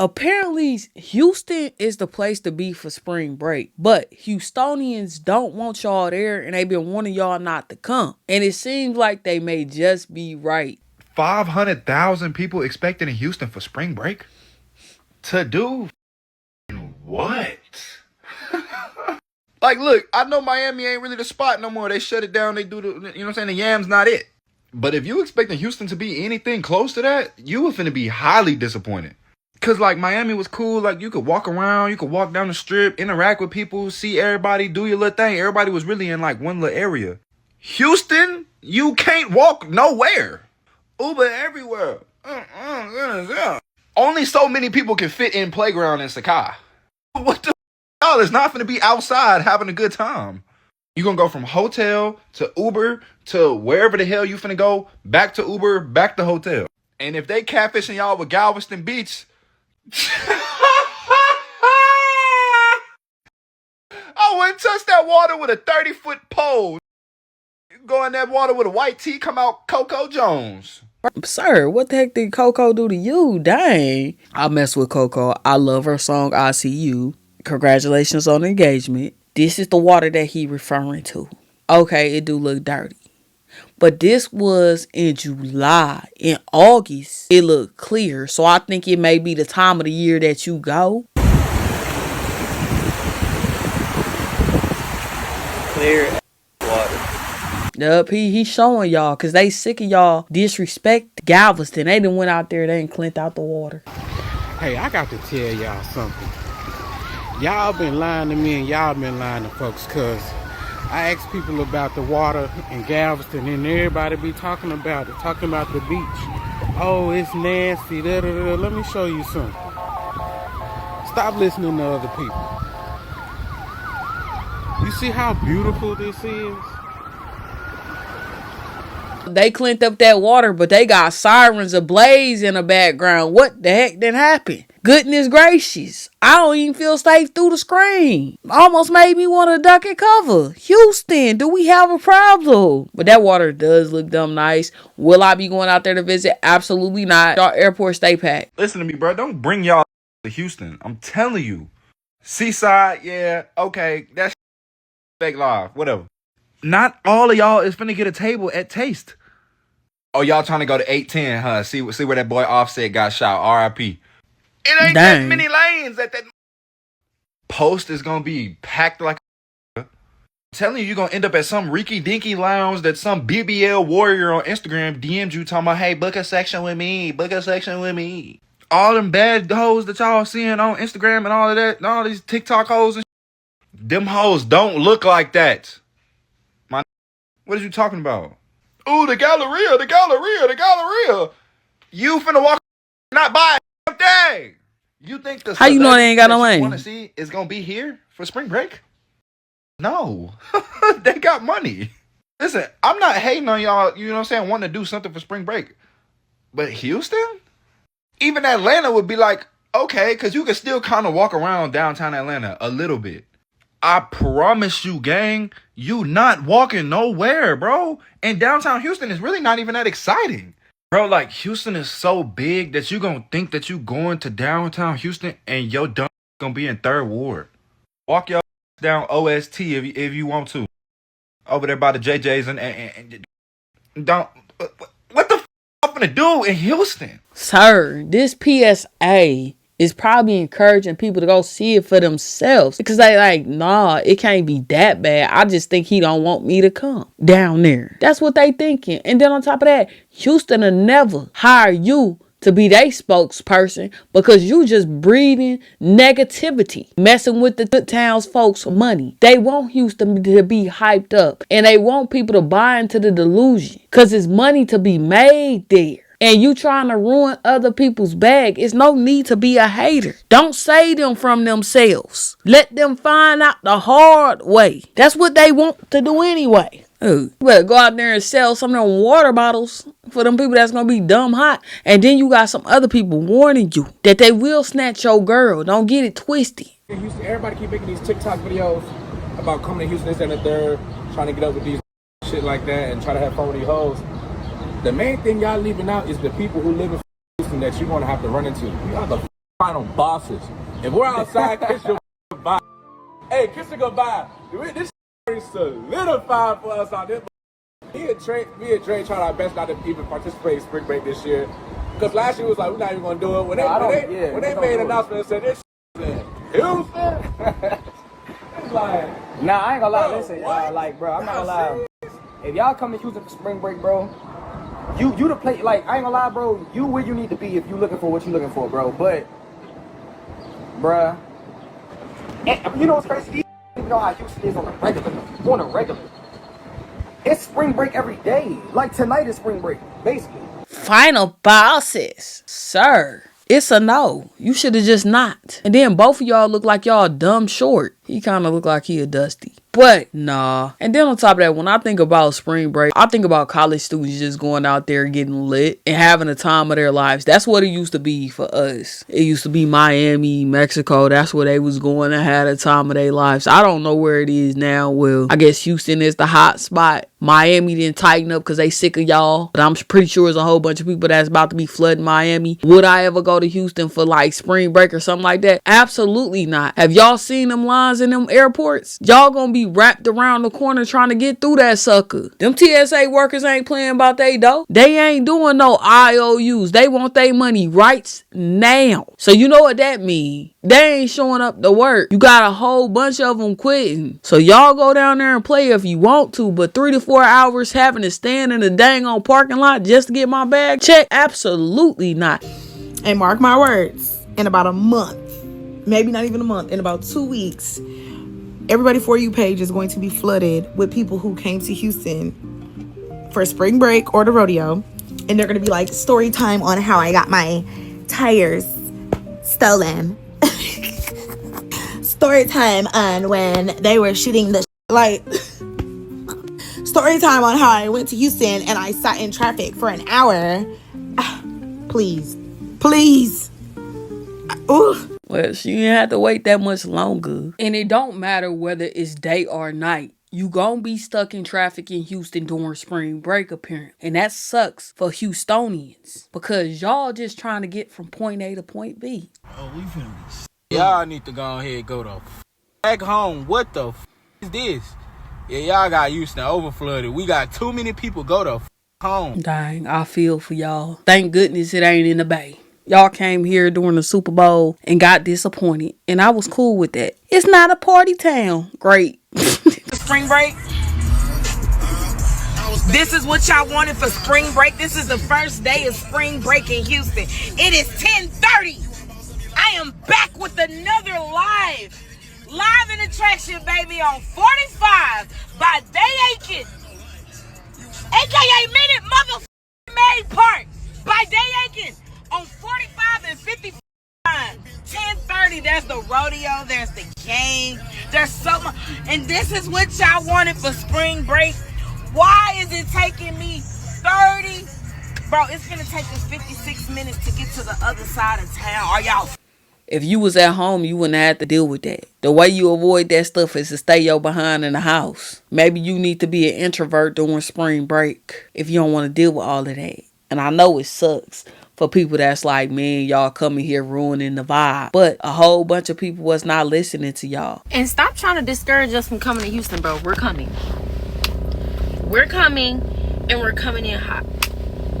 Apparently, Houston is the place to be for spring break, but Houstonians don't want y'all there and they've been wanting y'all not to come. And it seems like they may just be right. 500,000 people expected in Houston for spring break? To do what? Like, look, I know Miami ain't really the spot no more. They shut it down. They do the, you know what I'm saying? The Yam's not it. But if you expecting Houston to be anything close to that, you were finna be highly disappointed. Cause like Miami was cool, like you could walk around, you could walk down the strip, interact with people, see everybody, do your little thing. Everybody was really in like one little area. Houston, you can't walk nowhere. Uber everywhere. Only so many people can fit in playground in Sakai. What the y'all is not gonna be outside having a good time. You gonna go from hotel to Uber to wherever the hell you finna go, back to Uber, back to hotel. And if they catfishing y'all with Galveston Beach, I wouldn't touch that water with a 30-foot pole. You go in that water with a white tee, come out Coco Jones. Sir, what the heck did Coco do to you? Dang. I mess with Coco. I love her song, I See You. Congratulations on the engagement. This is the water that he referring to. Okay, it do look dirty. But this was in July. In August, it looked clear. So I think it may be the time of the year that you go. Clear water. Yup, he's showing y'all because they sick of y'all disrespect Galveston. They done went out there, they done cleaned out the water. Hey, I got to tell y'all something. Y'all been lying to me and y'all been lying to folks, cause I asked people about the water in Galveston and everybody be talking about it, talking about the beach. Oh, it's nasty, da da da. Let me show you something. Stop listening to other people. You see how beautiful this is? They cleaned up that water, but they got sirens ablaze in the background. What the heck did happen? Goodness gracious. I don't even feel safe through the screen. Almost made me want to duck and cover. Houston, do we have a problem? But that water does look dumb nice. Will I be going out there to visit? Absolutely not. Y'all airport stay packed. Listen to me, bro. Don't bring y'all to Houston. I'm telling you. Seaside, yeah, okay. That's fake live, whatever. Not all of y'all is finna get a table at Taste. Oh, y'all trying to go to 810, huh? See where that boy Offset got shot. R.I.P. It ain't that many lanes at that. Post is gonna be packed like. I'm telling you, you're gonna end up at some Reeky Dinky lounge that some BBL warrior on Instagram DM'd you talking about, hey, book a section with me, book a section with me. All them bad hoes that y'all seeing on Instagram and all of that, and all these TikTok hoes and them hoes don't look like that. What are you talking about? Ooh, the Galleria. You finna walk, not buy a thing. You think the How you know they ain't got no that you lane? want to see is gonna be here for spring break? No, they got money. Listen, I'm not hating on y'all. You know what I'm saying? Wanting to do something for spring break, but Houston, even Atlanta would be like, okay, because you can still kind of walk around downtown Atlanta a little bit. I promise you, gang, you not walking nowhere, bro. And downtown Houston is really not even that exciting. Bro, like, Houston is so big that you gonna think that you going to downtown Houston and your dumb gonna be in 3rd Ward. Walk your down OST if you want to. Over there by the JJ's and don't... What the f*** I'm gonna do in Houston? Sir, this PSA is probably encouraging people to go see it for themselves. Because they like, nah, it can't be that bad. I just think he don't want me to come down there. That's what they thinking. And then on top of that, Houston will never hire you to be their spokesperson because you just breeding negativity, messing with the good towns folks' money. They want Houston to be hyped up and they want people to buy into the delusion because it's money to be made there. And you trying to ruin other people's bag. It's no need to be a hater. Don't save them from themselves. Let them find out the hard way. That's what they want to do anyway. You better go out there and sell some of them water bottles for them people that's going to be dumb hot. And then you got some other people warning you that they will snatch your girl. Don't get it twisted. In Houston, everybody keep making these TikTok videos about coming to Houston, this and the third, trying to get up with these shit like that and try to have fun with these hoes. The main thing y'all leaving out is the people who live in Houston that you're going to have to run into. Y'all the final bosses. If we're outside, kiss your goodbye. Hey, kiss your goodbye. This is solidified for us on this. Me and Trey tried our best not to even participate in spring break this year. Because last year was like, we're not even going to do it. When they made an announcement and said, this in Houston, it's like... Nah, I ain't gonna lie. Listen, like, bro, I'm not gonna lie. If y'all come to Houston for spring break, bro, you the play. Like, I ain't gonna lie, bro. You where you need to be if you looking for what you looking for, bro. But, bruh, and you know what's crazy? You know how Houston is on a regular. It's spring break every day. Like, tonight is spring break, basically. Final bosses, sir. It's a no. You should have just not. And then both of y'all look like y'all dumb short. He kind of look like he a Dusty. But nah. And then on top of that, when I think about spring break, I think about college students just going out there getting lit and having the time of their lives. That's what it used to be for us. It used to be Miami, Mexico. That's where they was going to have the time of their lives. I don't know where it is now. Well, I guess Houston is the hot spot. Miami didn't tighten up because they sick of y'all. But I'm pretty sure there's a whole bunch of people that's about to be flooding Miami. Would I ever go to Houston for like spring break or something like that? Absolutely not. Have y'all seen them lines in them airports? Y'all gonna be wrapped around the corner trying to get through that sucker. Them TSA workers ain't playing about they dough. They ain't doing no IOUs. They want their money right now. So you know what that mean? They ain't showing up to work. You got a whole bunch of them quitting. So y'all go down there and play if you want to, but 3 to 4 hours having to stand in the dang on parking lot just to get my bag checked? Absolutely not. And mark my words, in about a month, maybe not even a month, in about 2 weeks, everybody For You page is going to be flooded with people who came to Houston for spring break or the rodeo. And they're going to be like, story time on how I got my tires stolen. Story time on when they were shooting the like. Story time on how I went to Houston and I sat in traffic for an hour. Please. Ooh. Well, she didn't have to wait that much longer. And it don't matter whether it's day or night. You gonna be stuck in traffic in Houston during spring break apparently. And that sucks for Houstonians. Because y'all just trying to get from point A to point B. Oh, we finna be. Y'all need to go ahead and go the back home. What the is this? Yeah, y'all got Houston over flooded. We got too many people go the home. Dang, I feel for y'all. Thank goodness it ain't in the Bay. Y'all came here during the Super Bowl and got disappointed. And I was cool with that. It's not a party town. Great. Spring break. This is what y'all wanted for spring break. This is the first day of spring break in Houston. It is 10:30. I am back with another live in attraction, baby, on 45 by Day Aiken, aka Minute Motherfucking Maid Park by Day Aiken on 45 and 55. 10:30, there's the rodeo, there's the game, there's so much, and this is what y'all wanted for spring break. Why is it taking me 30? Bro, it's gonna take us 56 minutes to get to the other side of town. Are y'all? If you was at home, you wouldn't have to deal with that. The way you avoid that stuff is to stay your behind in the house. Maybe you need to be an introvert during spring break if you don't want to deal with all of that. And I know it sucks for people that's like, man, y'all coming here ruining the vibe. But a whole bunch of people was not listening to y'all. And stop trying to discourage us from coming to Houston, bro. We're coming. We're coming, and we're coming in hot.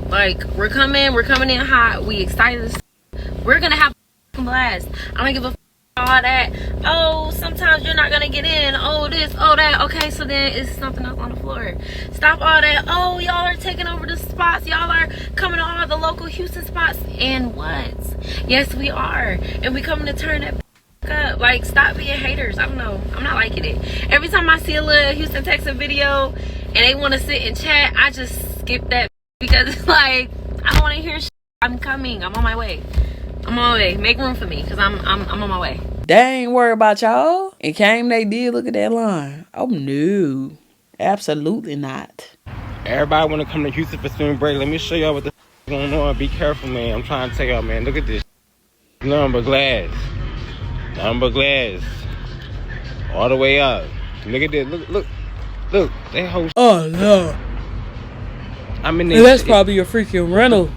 Like, we're coming in hot. We excited. We're going to have a blast. I don't give a all that. Oh, sometimes you're not going to get in. Oh, this, oh, that. Okay, so then it's something else on the floor. Stop all that. Oh, y'all are taking over the spots. Y'all are coming to all the local Houston spots. And what? Yes, we are. And we coming to turn that up. Like, stop being haters. I don't know. I'm not liking it. Every time I see a little Houston, Texas video and they want to sit and chat, I just skip that because it's like, I don't want to hear shit. I'm coming. I'm on my way. I'm on my way. Make room for me because I'm on my way. They ain't worried about y'all. And came they did look at that line. Oh no. Absolutely not. Everybody want to come to Houston for spring break. Let me show y'all what the going on. Be careful, man. I'm trying to tell y'all, man. Look at this. Number glass. All the way up. Look at this. Look. They host. Oh no. I mean, that's probably a freaking rental.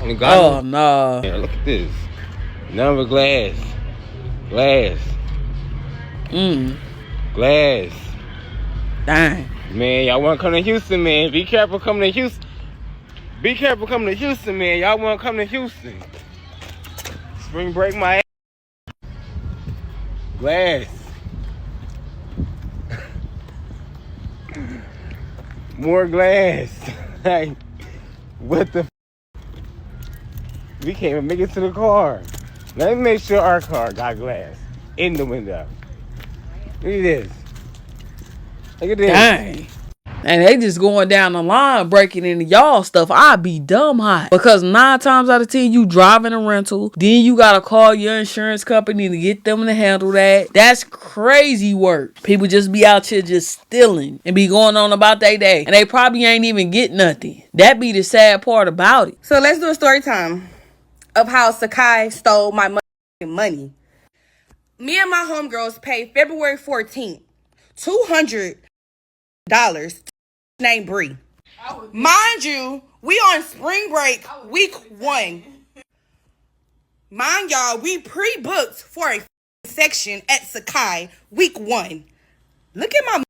Oh no. Yeah, look at this. Number glass. Glass. Glass. Dang. Man, y'all want to come to Houston, man. Be careful coming to Houston. Be careful coming to Houston, man. Y'all want to come to Houston. Spring break my ass. Glass. More glass. Like, what the We can't even make it to the car. Let me make sure our car got glass in the window. Look at this. Look at this. Dang. And they just going down the line breaking into y'all stuff. I'd be dumb hot. Because 9 times out of 10, you driving a rental. Then you got to call your insurance company to get them to handle that. That's crazy work. People just be out here just stealing and be going on about their day. And they probably ain't even get nothing. That be the sad part about it. So let's do a story time of how Sakai stole my money. Me and my homegirls paid February 14th, $200 named Bree. Mind you, we on spring break week 1. Mind y'all, we pre-booked for a section at Sakai week 1. Look at my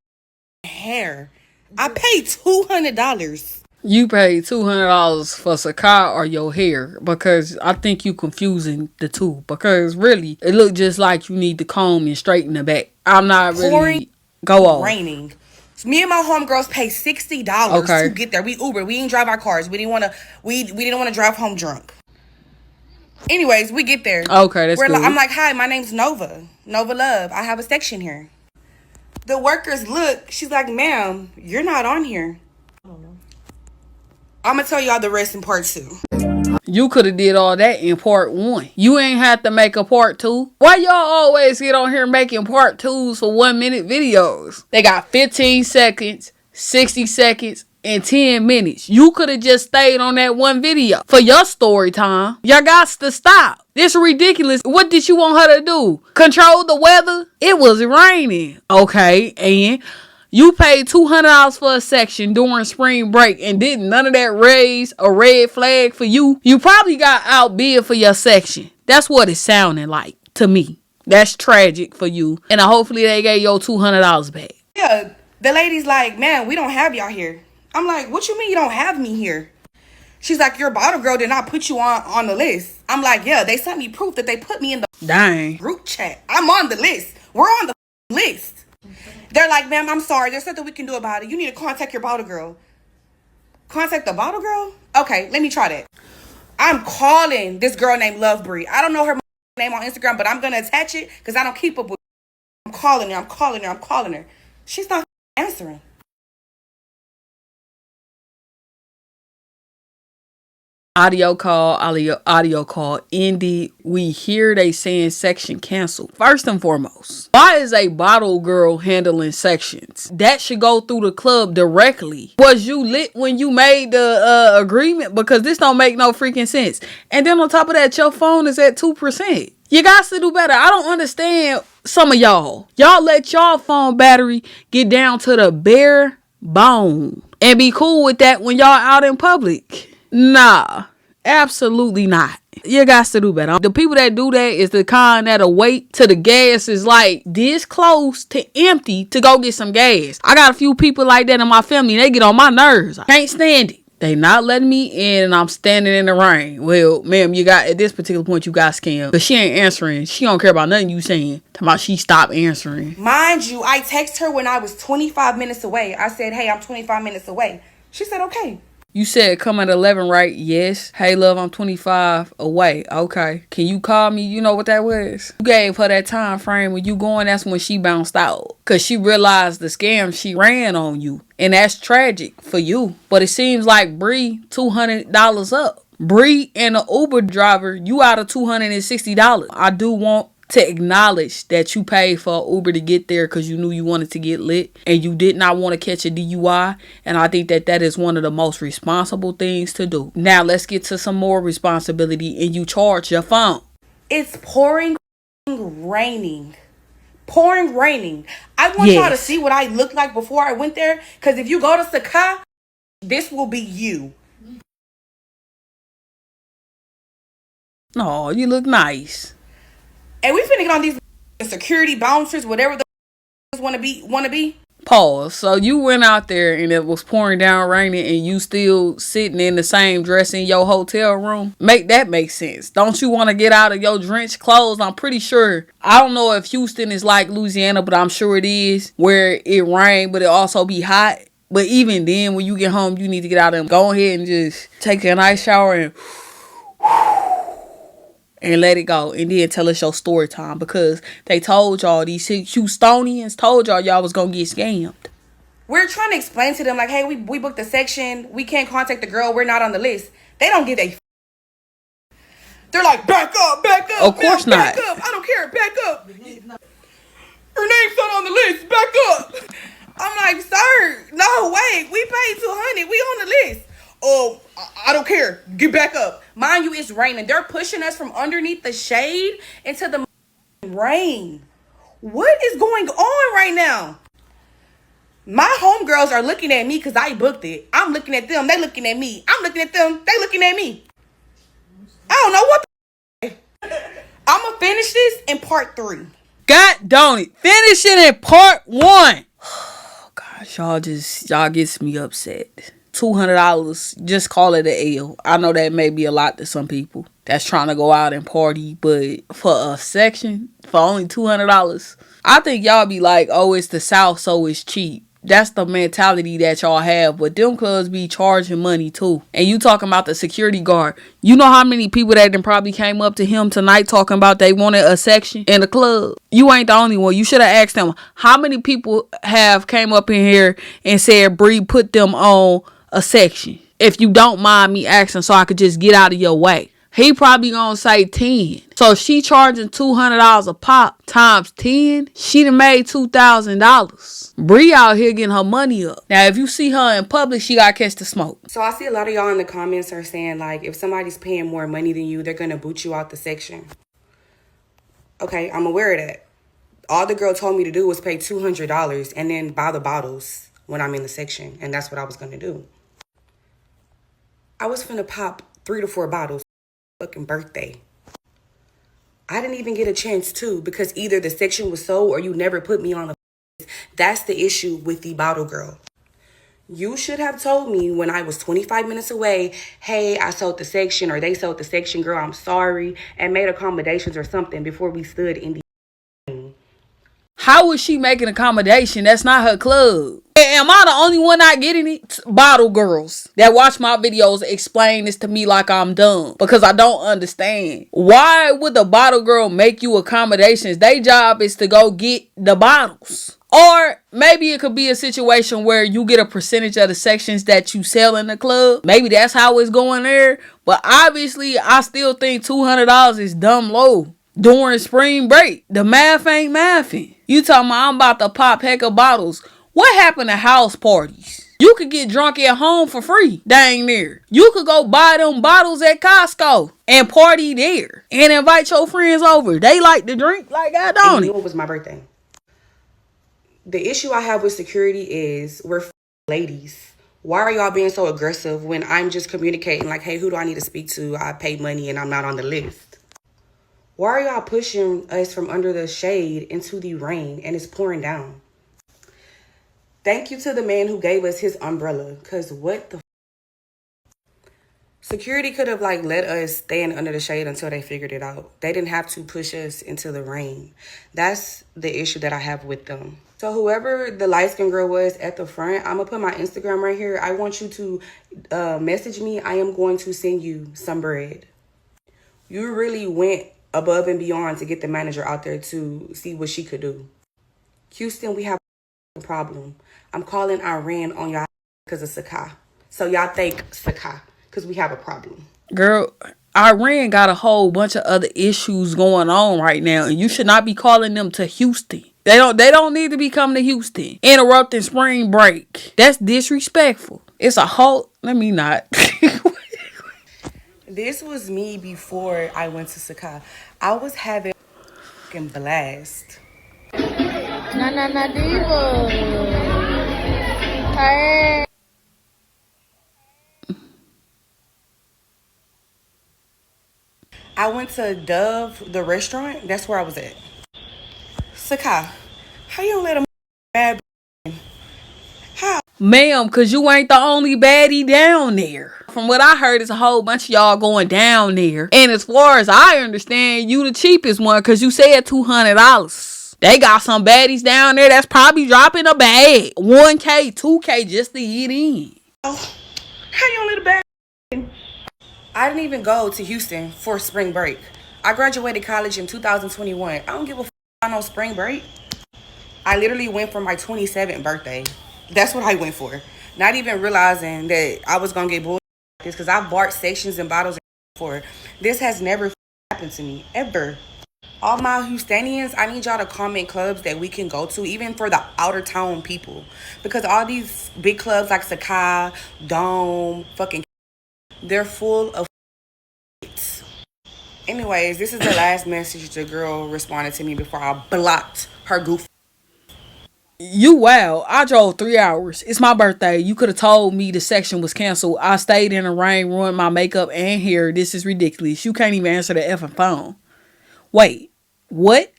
hair. I paid $200. You paid $200 for Sakai or your hair, because I think you confusing the two. Because really, it look just like you need to comb and straighten the back. I'm not really go on. Raining. So me and my homegirls paid $60 to get there. We Uber. We didn't drive our cars. We didn't want to drive home drunk. Anyways, we get there. Okay, that's good. I'm like, hi, my name's Nova Love. I have a section here. The workers look. She's like, ma'am, you're not on here. I'm gonna tell y'all the rest in part 2. You could have did all that in part 1. You ain't had to make a part 2. Why y'all always get on here making part 2s for 1-minute videos? They got 15 seconds, 60 seconds, and 10 minutes. You could have just stayed on that one video for your story time. Y'all got to stop. This is ridiculous. What did you want her to do? Control the weather? It was raining. Okay, and you paid $200 for a section during spring break and didn't none of that raise a red flag for you. You probably got outbid for your section. That's what it sounded like to me. That's tragic for you. And hopefully they gave your $200 back. Yeah, the lady's like, man, we don't have y'all here. I'm like, what you mean you don't have me here? She's like, your bottle girl did not put you on the list. I'm like, yeah, they sent me proof that they put me in the group chat. I'm on the list. We're on the list. They're like, ma'am, I'm sorry. There's nothing we can do about it. You need to contact your bottle girl. Contact the bottle girl? Okay, let me try that. I'm calling this girl named Love Bree. I don't know her name on Instagram, but I'm going to attach it because I don't keep up with her. I'm calling her. She's not answering. Audio call ended. We hear they saying section canceled. First and foremost, why is a bottle girl handling sections? That should go through the club directly. Was you lit when you made the agreement? Because this don't make no freaking sense. And then on top of that, your phone is at 2%. You got to do better. I don't understand some of y'all. Y'all let y'all phone battery get down to the bare bone and be cool with that when y'all out in public. Nah, absolutely not. You got to do better. The people that do that is the kind that'll wait till the gas is like this close to empty to go get some gas. I got a few people like that in my family. They get on my nerves. I can't stand it. They not letting me in and I'm standing in the rain. Well, ma'am, you got, at this particular point, you got scammed. But she ain't answering. She don't care about nothing you saying. Talking about she stopped answering. Mind you, I texted her when I was 25 minutes away. I said, hey, I'm 25 minutes away. She said, okay. You said come at 11, right? Yes. Hey, love, I'm 25 away. Okay. Can you call me? You know what that was? You gave her that time frame. When you going, that's when she bounced out. Because she realized the scam she ran on you. And that's tragic for you. But it seems like Bree, $200 up. Bree and the Uber driver, you out of $260. I do want to acknowledge that you paid for Uber to get there because you knew you wanted to get lit and you did not want to catch a DUI. And I think that that is one of the most responsible things to do. Now let's get to some more responsibility, and you charge your phone. It's pouring raining. I want y'all to see what I looked like before I went there, because if you go to Sakai, this will be you. Oh, you look nice. And we finna get on these security bouncers, whatever the wanna be. Pause. So you went out there and it was pouring down raining and you still sitting in the same dress in your hotel room? Make sense. Don't you want to get out of your drenched clothes? I'm pretty sure. I don't know if Houston is like Louisiana, but I'm sure it is, where it rain, but it also be hot. But even then, when you get home, you need to get out and go ahead and just take a nice shower and let it go, and then tell us your story time, because they told y'all, these Houstonians told y'all was gonna get scammed. We're trying to explain to them, like, hey, we booked a section. We can't contact the girl. We're not on the list. They don't give a They're like, back up. Of course now, not. Back up. I don't care. Back up. Her name's not on the list. Back up. I'm like, sir, no, wait. We paid $200. We on the list. Oh, I don't care. Get back up. Mind you, it's raining. They're pushing us from underneath the shade into the rain. What is going on right now? My homegirls are looking at me because I booked it. I'm looking at them. They looking at me. I'm looking at them. They looking at me. I don't know what I'm going to finish this in part 3. God don't it. Finish it in part 1. Oh, gosh, y'all gets me upset. $200, just call it a L. I know that may be a lot to some people that's trying to go out and party, but for a section, for only $200, I think y'all be like, oh, it's the South, so it's cheap. That's the mentality that y'all have, but them clubs be charging money too. And you talking about the security guard. You know how many people that then probably came up to him tonight talking about they wanted a section in the club? You ain't the only one. You should have asked them, how many people have came up in here and said, Bree, put them on a section, if you don't mind me asking, so I could just get out of your way. He probably gonna say 10. So she charging $200 a pop times 10. She done made $2,000. Bree out here getting her money up. Now, if you see her in public, she gotta catch the smoke. So I see a lot of y'all in the comments are saying, like, if somebody's paying more money than you, they're gonna boot you out the section. Okay, I'm aware of that. All the girl told me to do was pay $200 and then buy the bottles when I'm in the section. And that's what I was gonna do. I was finna pop 3 to 4 bottles. Fucking birthday. I didn't even get a chance to, because either the section was sold or you never put me on the list. That's the issue with the bottle girl. You should have told me when I was 25 minutes away, hey, I sold the section, or they sold the section, girl, I'm sorry, and made accommodations or something before we stood in the... How was she making accommodation? That's not her club. Am I the only one not getting it? Bottle girls that watch my videos explain this to me like I'm dumb, because I don't understand. Why would the bottle girl make you accommodations? Their job is to go get the bottles. Or maybe it could be a situation where you get a percentage of the sections that you sell in the club. Maybe that's how it's going there. But obviously, I still think $200 is dumb low. During spring break, the math ain't mathing. You talking about I'm about to pop heck of bottles. What happened to house parties? You could get drunk at home for free, dang near. You could go buy them bottles at Costco and party there and invite your friends over. They like to drink like I don't. It was my birthday. The issue I have with security is we're ladies. Why are y'all being so aggressive when I'm just communicating like, hey, who do I need to speak to? I paid money and I'm not on the list. Why are y'all pushing us from under the shade into the rain and it's pouring down? Thank you to the man who gave us his umbrella, because what the security could have like let us stand under the shade until they figured it out. They didn't have to push us into the rain. That's the issue that I have with them. So whoever the light-skinned girl was at the front, I'm going to put my Instagram right here. I want you to message me. I am going to send you some bread. You really went above and beyond to get the manager out there to see what she could do. Houston, we have a problem. I'm calling Iran on y'all because of Sakai. So y'all thank Sakai because we have a problem. Girl, Iran got a whole bunch of other issues going on right now, and you should not be calling them to Houston. They don't need to be coming to Houston. Interrupting spring break. That's disrespectful. It's a whole... Let me not... This was me before I went to Sakai. I was having a fucking blast. Na diva. Hey. I went to Dove, the restaurant. That's where I was at. Sakai, how you don't let a bad how? Ma'am, cause you ain't the only baddie down there. From what I heard, it's a whole bunch of y'all going down there. And as far as I understand, you the cheapest one, cause you said $200. They got some baddies down there that's probably dropping a bag. $1K, $2K just to get in. Oh, how you don't let a bad I didn't even go to Houston for spring break. I graduated college in 2021. I don't give a about no spring break. I literally went for my 27th birthday. That's what I went for. Not even realizing that I was gonna get bull like this because I've bought sections and bottles before. This has never happened to me ever. All my Houstonians, I need y'all to comment clubs that we can go to, even for the outer town people, because all these big clubs like Sakai, Dome, fucking, they're full of. Anyways, this is the last message the girl responded to me before I blocked her goof. You wow. I drove 3 hours. It's my birthday. You could have told me the section was canceled. I stayed in the rain, ruined my makeup and hair. This is ridiculous. You can't even answer the effing phone. Wait, what?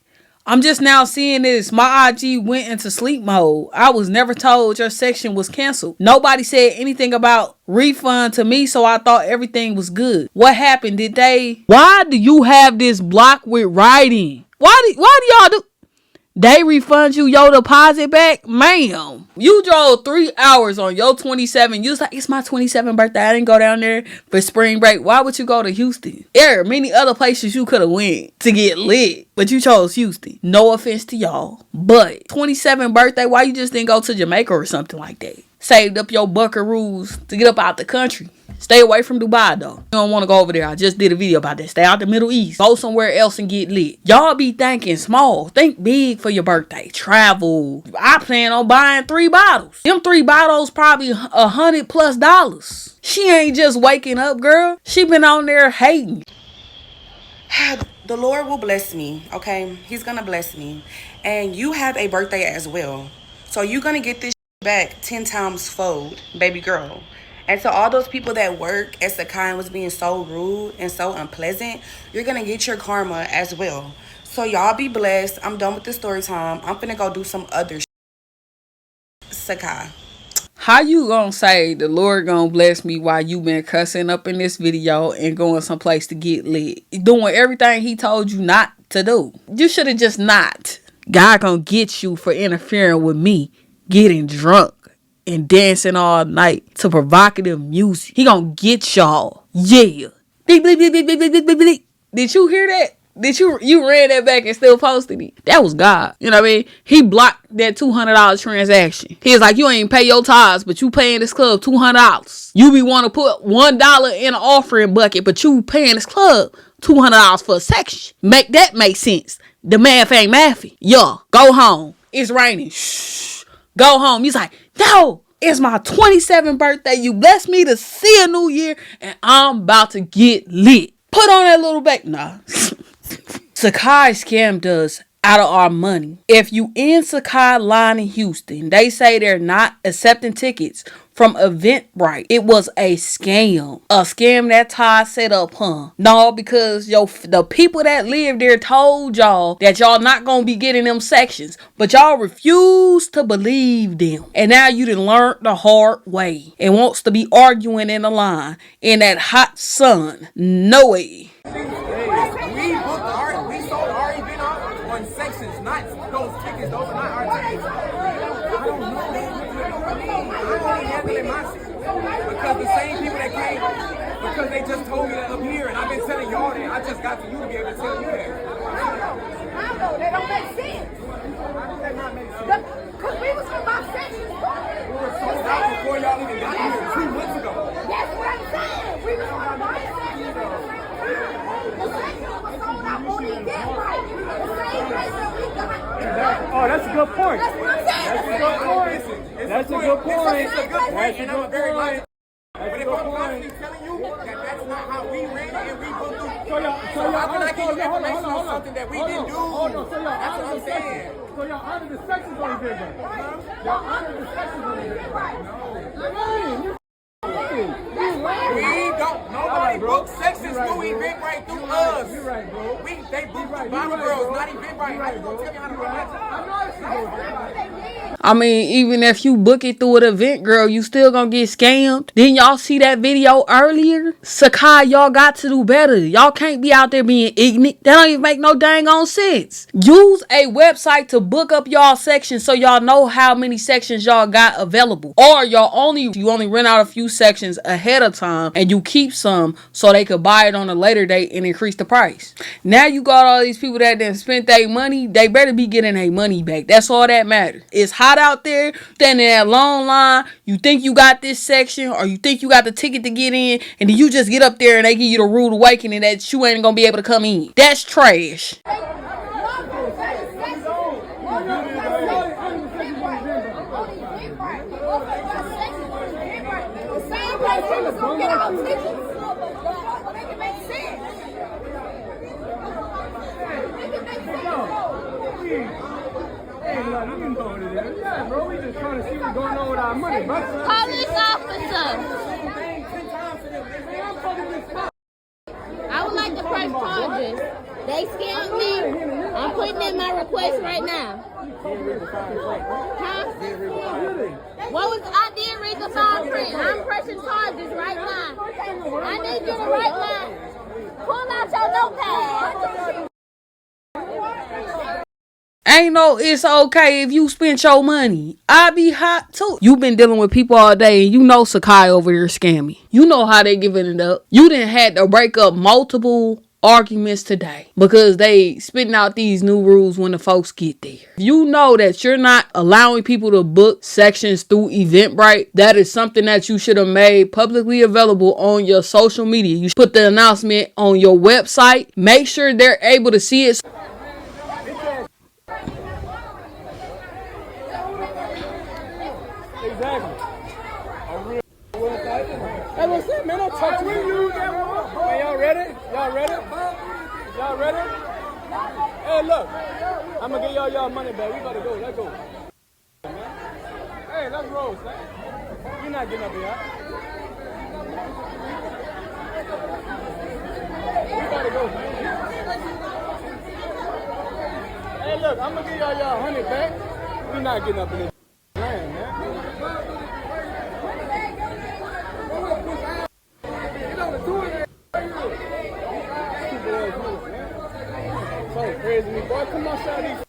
I'm just now seeing this. My IG went into sleep mode. I was never told your section was canceled. Nobody said anything about refund to me, so I thought everything was good. What happened? Did they? Why do you have this block with writing? Why do y'all do? They refund you your deposit back? Ma'am, you drove 3 hours on your 27. You was like, it's my 27th birthday. I didn't go down there for spring break. Why would you go to Houston? There are many other places you could have went to get lit, but you chose Houston. No offense to y'all, but 27th birthday, why you just didn't go to Jamaica or something like that? Saved up your buckaroos to get up out the country. Stay away from Dubai though. You don't want to go over there. I just did a video about that. Stay out the Middle East. Go somewhere else and get lit. Y'all be thinking small. Think big for your birthday. Travel. I plan on buying 3 bottles. Them 3 bottles probably $100+ She ain't just waking up, girl. She been on there hating. The Lord will bless me, okay? He's gonna bless me. And you have a birthday as well. So you're gonna get this back 10 times fold, baby girl. And to all those people that work at Sakai and was being so rude and so unpleasant, you're going to get your karma as well. So y'all be blessed. I'm done with the story time. I'm finna go do some other Sakai. How you gonna say the Lord gonna bless me while you been cussing up in this video and going someplace to get lit? Doing everything he told you not to do. You should have just not. God gonna get you for interfering with me getting drunk and dancing all night to provocative music. He gonna get y'all. Yeah. Beep, beep, beep, beep, beep, beep, beep, beep. Did you hear that? Did you ran that back and still posted it? That was God. You know what I mean? He blocked that $200 transaction. He was like, you ain't pay your tithes, but you paying this club $200. You be want to put $1 in an offering bucket, but you paying this club $200 for a section. Make that make sense. The math ain't mathy. Yeah, go home. It's raining. Shh. Go home. He's like, no, it's my 27th birthday. You blessed me to see a new year, and I'm about to get lit. Put on that little back. Nah. Sakai scammed us out of our money. If you in Sakai line in Houston, they say they're not accepting tickets from Eventbrite. It was a scam. A scam that Ty set up, huh? No, because the people that live there told y'all that y'all not gonna be getting them sections, but y'all refused to believe them. And now you done learned the hard way and wants to be arguing in the line in that hot sun. No way. We sold our event off on sections, not those tickets. Those are not our tickets. I don't know. I'm only handling my shit. Because the same people that came, because they just told me that up here, and I've been telling y'all that. I just got to you to be able to tell you that. I know, that don't make sense. How does that not make sense? Because we was from my sections. We were sold out before y'all even got here 2 months ago. That's what I'm saying. We was from my sections. The sections was sold out on the Eventbrite. The same place that we got. Oh, that's a good point. That's what I'm saying. That's a good point. That's a good point. It's a good point, and I'm a very logical. But if I'm point. constantly telling you that that's not how we ran it and we go through, So how can I give you information on something that we didn't do? That's what I'm saying. So y'all honor the sections on the Eventbrite. Y'all honor the sections on the Eventbrite. We don't. Nobody booked sections through Eventbrite through us. You right, bro. They booked the Bible girls, not Eventbrite. How you gonna tell me how to run my time? I mean, even if you book it through an event, girl, you still gonna get scammed. Didn't y'all see that video earlier? Sakai, y'all got to do better. Y'all can't be out there being ignorant. That don't even make no dang on sense. Use a website to book up y'all section so y'all know how many sections y'all got available. Or you only rent out a few sections ahead of time and you keep some so they could buy it on a later date and increase the price. Now you got all these people that done spent their money. They better be getting their money back. That's all that matters. It's hot out there, standing in that long line. You think you got this section or you think you got the ticket to get in, and then you just get up there and they give you the rude awakening that you ain't gonna be able to come in. That's trash. Yeah, bro, we just trying to see what's going on with our money, bro. Police officer. I would like to press charges. They scammed me. I'm putting in my request right now. Huh? What was I did read the fine print. I'm pressing charges right now. I need you to right now. Pull out your notepad. Ain't no it's okay if you spent your money. I be hot too. You been dealing with people all day and you know Sakai over there scamming. You know how they giving it up. You done had to break up multiple arguments today because they spitting out these new rules when the folks get there. You know that you're not allowing people to book sections through Eventbrite. That is something that you should have made publicly available on your social media. You should put the announcement on your website. Make sure they're able to see it. Exactly. Hey, what's up, man? Don't talk to me. Hey, y'all ready? Y'all ready? Y'all ready? Hey, look. I'm going to get y'all money back. We better go. Let's go. Hey, let's roll, son. You're not getting up here. We gotta go, man. Hey, look. I'm going to get y'all 100 back. We're not getting up in this land, man. Crazy me, boy. Come on, shout these.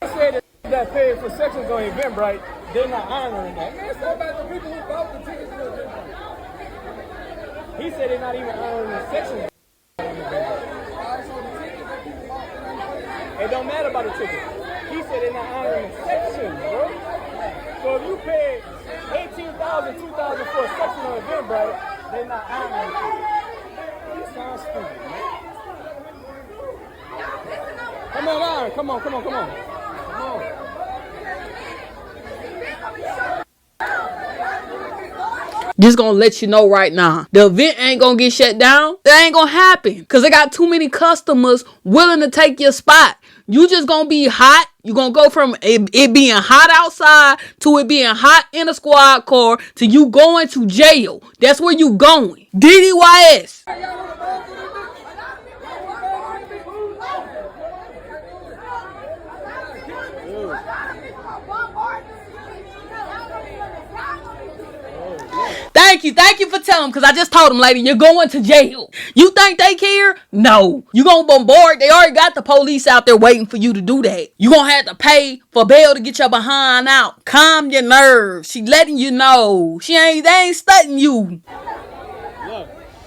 I said that paid for sections on Eventbrite, they're not honoring that. Man, it's about the people who bought the tickets to Eventbrite. He said they're not even honoring the sections. It don't matter about the ticket. He said they're not honoring the sections, bro. So if you pay $18,000, $2,000 for a section on Eventbrite, they're not honoring it. You sound stupid, man. Come on, Aaron. Come on. Just gonna let you know right now, the event ain't gonna get shut down. That ain't gonna happen because they got too many customers willing to take your spot. You just gonna be hot. You gonna go from it being hot outside to it being hot in a squad car to you going to jail. That's where you going. DDYS. Thank you for telling them, because I just told them, lady, you're going to jail. You think they care? No. You gonna bombard? They already got the police out there waiting for you to do that. You gonna have to pay for bail to get your behind out. Calm your nerves. She letting you know. They ain't stunting you. Look,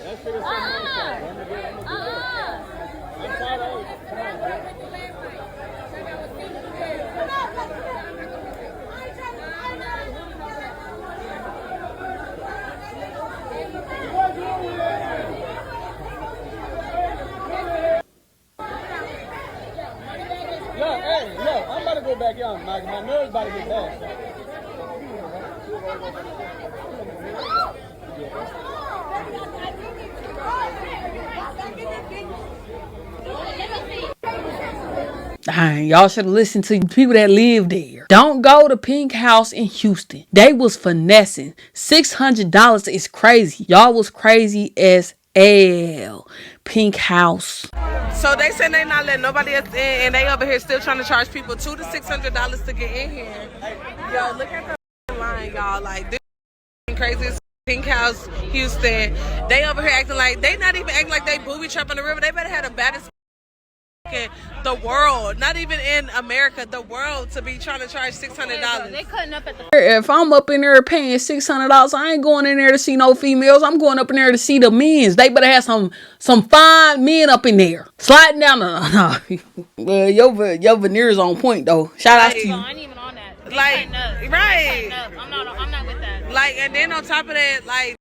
let's figure something out. I'm tired of it. Look, I'm about to go back on. My nerves about to get bad. Dang, y'all should have listened to people that live there. Don't go to Pink House in Houston. They was finessing. $600 is crazy. Y'all was crazy as hell. Pink House. So they said they not letting nobody else in, and they over here still trying to charge people $200 to $600 to get in here. Yo, look at the line, y'all. Like, this is crazy as Pink House, Houston. They over here acting like, they not even acting like they booby trap on the river. They better have the baddest in the world, not even in America, the world, to be trying to charge $600. They cutting up at the. If I'm up in there paying $600, I ain't going in there to see no females. I'm going up in there to see the men's. They better have some fine men up in there sliding down the. Well, your veneers on point though. Shout out to you. I ain't even on that. They Like, cutting up. right. They cutting up. I'm not with that. Like, and then on top of that, like,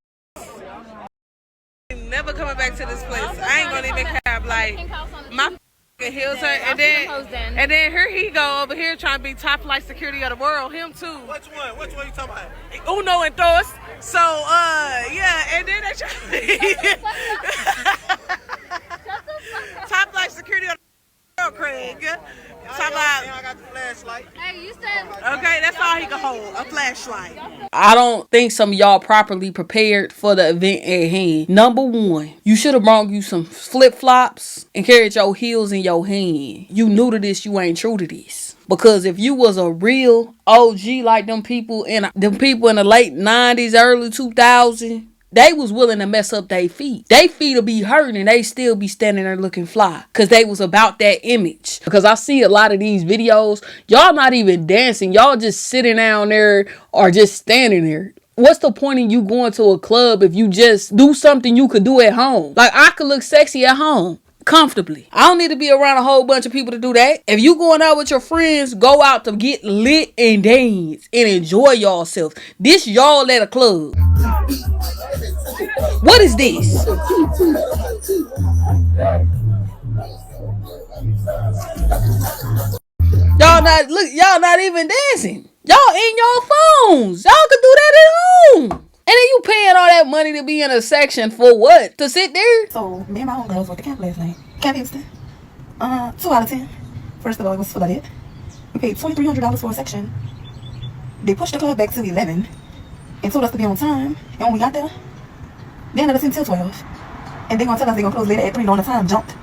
never coming back to this place. I ain't gonna even cap. Like, my heels hurt, and then here he go over here trying to be top flight security of the world. Him too. Which one you talking about? Uno and Thos. So yeah, and then they try top flight security of the world, Craig. Talking about, I got the flashlight. Hey, you said. Okay, that's all he can hold, a flashlight. I don't think some of y'all properly prepared for the event at hand. Number one, you should have brought you some flip-flops and carried your heels in your hand. You new to this, you ain't true to this. Because if you was a real OG like them people in the late 90s, early 2000s, they was willing to mess up their feet. They feet will be hurting and they still be standing there looking fly. Because they was about that image. Because I see a lot of these videos. Y'all not even dancing. Y'all just sitting down there or just standing there. What's the point of you going to a club if you just do something you could do at home? Like, I could look sexy at home comfortably. I don't need to be around a whole bunch of people to do that. If you going out with your friends, go out to get lit and dance and enjoy yourself. This y'all at a club. What is this? Y'all not even dancing. Y'all in your phones. Y'all could do that at home. And then you paying all that money to be in a section for what? To sit there? So, me and my homegirls went to camp last night. Kamp Houston. 2 out of 10. First of all, it was flooded. We paid $2,300 for a section. They pushed the club back to 11 and told us to be on time. And when we got there, they let us in till 12. And they gonna tell us they gonna close later at 3 during the time jumped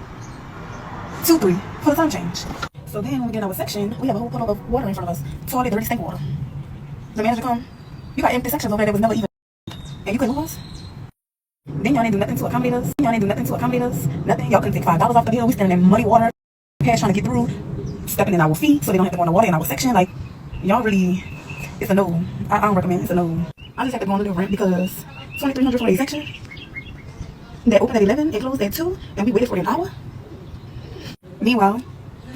to 3 for the time change. So then when we get in our section, we have a whole puddle of water in front of us. Toilet, dirty, stink water. The manager come, you got empty sections over there that was never even, and you couldn't move us. Then y'all didn't do nothing to accommodate us. Nothing. Y'all couldn't take $5 off the bill. We standing in muddy water, past trying to get through, stepping in our feet so they don't have to go in the water in our section. Like, y'all really, it's a no. I don't recommend. It's a no. I just have to go on a little rant because $2,300 for a section that opened at 11, it closed at 2, and we waited for an hour. Meanwhile,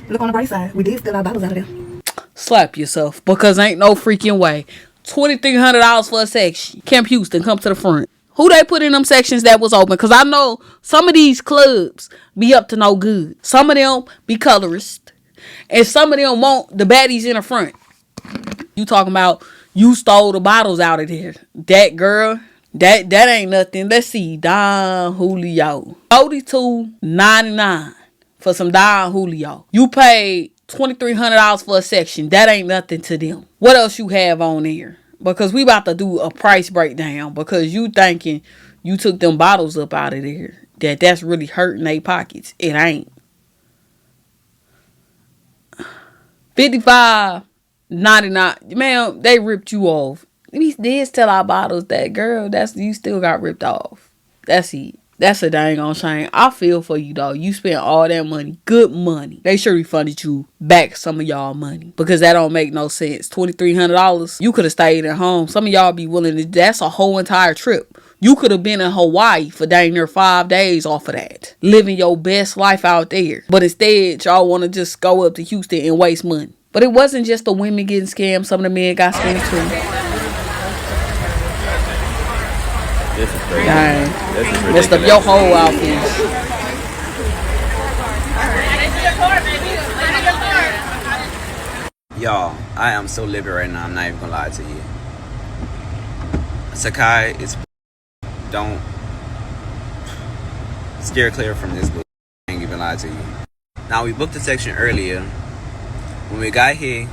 look on the bright side, we did steal our bottles out of there. Slap yourself, because ain't no freaking way. $2,300 for a section. Kamp Houston, come to the front. Who they put in them sections that was open? Because I know some of these clubs be up to no good. Some of them be colorist. And some of them want the baddies in the front. You talking about you stole the bottles out of there. That girl, that ain't nothing. Let's see. Don Julio. $42.99 for some Don Julio. You paid $2,300 for a section. That ain't nothing to them. What else you have on there? Because we about to do a price breakdown. Because you thinking you took them bottles up out of there. That's really hurting their pockets. It ain't. $55.99. Man, they ripped you off. We did sell our bottles. That girl, you still got ripped off. That's it. That's a dang on shame. I feel for you, dog. You spent all that money. Good money. They sure refunded you back some of y'all money. Because that don't make no sense. $2,300. You could have stayed at home. Some of y'all be willing to. That's a whole entire trip. You could have been in Hawaii for dang near 5 days off of that. Living your best life out there. But instead, y'all want to just go up to Houston and waste money. But it wasn't just the women getting scammed. Some of the men got scammed too. This is crazy. Dang. This is ridiculous. Messed up your whole outfit. Y'all, I am so livid right now. I'm not even gonna lie to you. Sakai is. Don't steer clear from this book. I ain't even lie to you. Now we booked a section earlier, When we got here,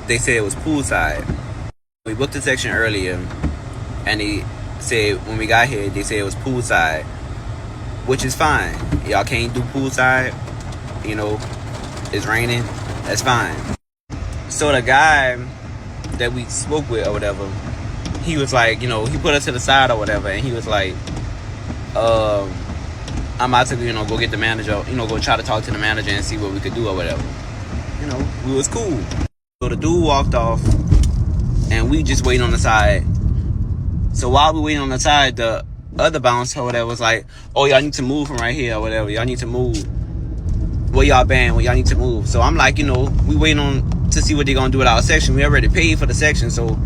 they said it was poolside. We booked the section earlier, and they said when we got here, they said it was poolside, which is fine. Y'all can't do poolside, you know, it's raining, that's fine. So the guy that we spoke with or whatever, he was like, you know, he put us to the side or whatever, and he was like, I'm about to, you know, go get the manager, you know, go try to talk to the manager and see what we could do or whatever. You know, we was cool. So the dude walked off, and we just waiting on the side. So while we waiting on the side, the other bouncer or whatever was like, oh, y'all need to move from right here or whatever. Y'all need to move. Where y'all banned? Well, y'all need to move. So I'm like, you know, we waiting on to see what they gonna do with our section. We already paid for the section, so,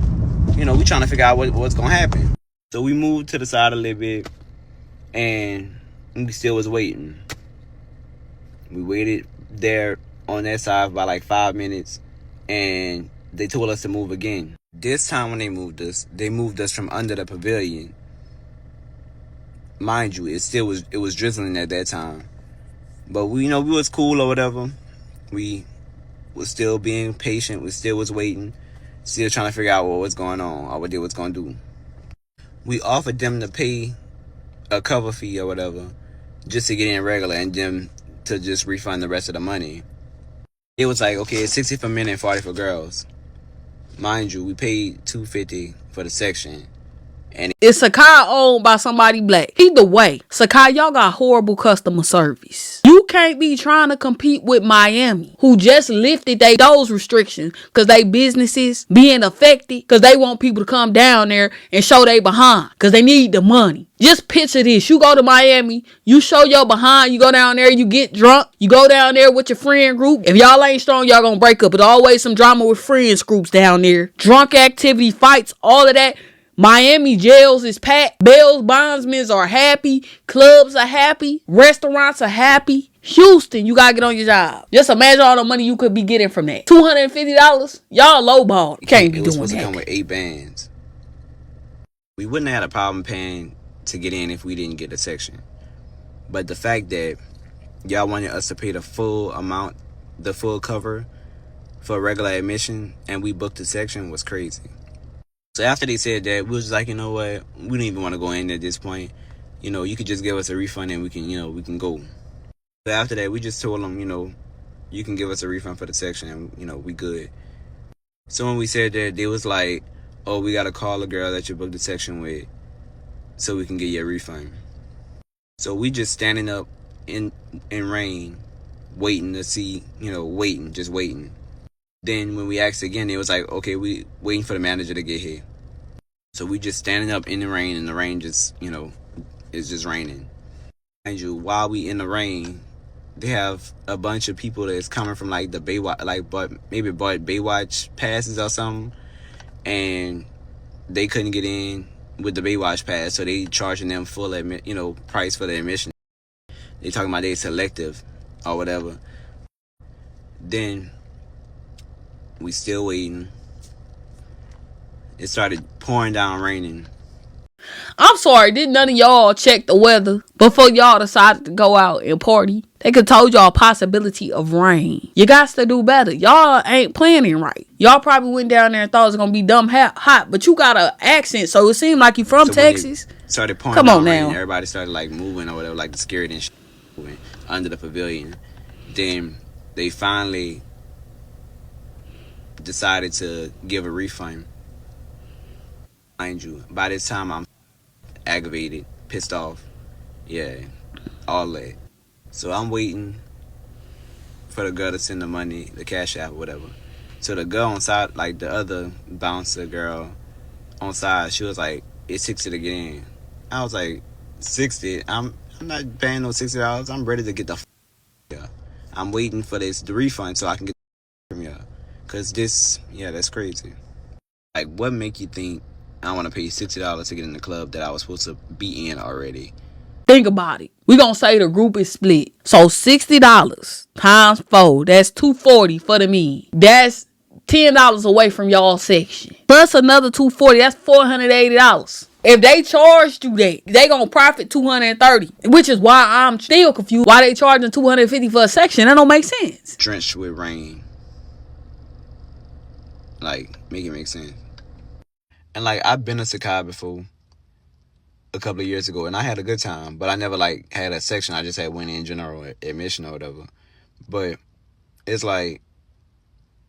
you know, we trying to figure out what's gonna happen. So we moved to the side a little bit, and we still was waiting. We waited there on that side by like 5 minutes, and they told us to move again. This time when they moved us from under the pavilion. Mind you, it was drizzling at that time. But we, you know, we was cool or whatever. We was still being patient. We still was waiting. Still trying to figure out what was going on or what they was going to do. We offered them to pay a cover fee or whatever just to get in regular and them to just refund the rest of the money. It was like, okay, it's 60 for men and 40 for girls. Mind you, we paid $250 for the section. And it's Sakai owned by somebody black. Either way, Sakai, y'all got horrible customer service. You can't be trying to compete with Miami, who just lifted those restrictions because they businesses being affected because they want people to come down there and show they behind because they need the money. Just picture this. You go to Miami, you show your behind, you go down there, you get drunk, you go down there with your friend group. If y'all ain't strong, y'all gonna break up. But always some drama with friends groups down there. Drunk activity, fights, all of that. Miami jails is packed. Bail bondsmen are happy. Clubs are happy. Restaurants are happy. Houston, you gotta get on your job. Just imagine all the money you could be getting from that. $250? Y'all lowball. You can't be doing that. It was supposed to come with 8 bands. We wouldn't have had a problem paying to get in if we didn't get a section. But the fact that y'all wanted us to pay the full amount, the full cover for regular admission, and we booked the section was crazy. So after they said that, we was like, you know what? We don't even want to go in at this point. You know, you could just give us a refund and we can, you know, we can go. So after that, we just told them, you know, you can give us a refund for the section and, you know, we good. So when we said that, they was like, oh, we got to call the girl that you booked the section with so we can get your refund. So we just standing up in rain, waiting to see, you know, just waiting. Then when we asked again, it was like, okay, we waiting for the manager to get here. So we just standing up in the rain, and the rain just, you know, is just raining. Mind you, while we in the rain, they have a bunch of people that's coming from like the Baywatch, like maybe bought Baywatch passes or something, and they couldn't get in with the Baywatch pass, so they charging them full price for the admission. They talking about they selective or whatever. Then we still waiting. It started pouring down, raining. I'm sorry, did none of y'all check the weather before y'all decided to go out and party? They could told y'all a possibility of rain. You got to do better. Y'all ain't planning right. Y'all probably went down there and thought it was going to be dumb hot, but you got an accent, so it seemed like you from Texas. Started pouring down rain. Everybody started like moving or whatever, like the security and moving under the pavilion. Then they finally decided to give a refund. Mind you, by this time I'm aggravated, pissed off, yeah, all that. So I'm waiting for the girl to send the money, the cash app, whatever. So the girl on side, like the other bouncer girl on side, she was like, it's $60 to get in. I was like, 60? I'm not paying no $60. I'm ready to get the yeah. I'm waiting for the refund so I can get from here. Cause that's crazy. Like, what make you think I want to pay $60 to get in the club that I was supposed to be in already? Think about it. We gonna say the group is split. So $60 times 4, that's $240 for the me. That's $10 away from y'all section. Plus another $240, that's $480. If they charged you that, they gonna profit $230, which is why I'm still confused why they charging $250 for a section. That don't make sense. Drenched with rain. Like, make it make sense. And like, I've been to Sakai before a couple of years ago, and I had a good time, but I never like had a section. I just had went in general admission or whatever. But it's like,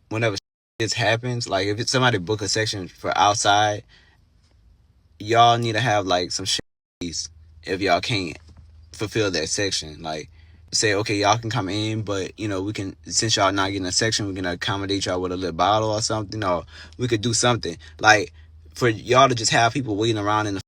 whenever this happens, like if somebody book a section for outside, y'all need to have like some shit if y'all can't fulfill that section. Like, say, okay, y'all can come in, but you know, we can, since y'all not getting a section, we can accommodate y'all with a little bottle or something, or we could do something. Like, for y'all to just have people waiting around in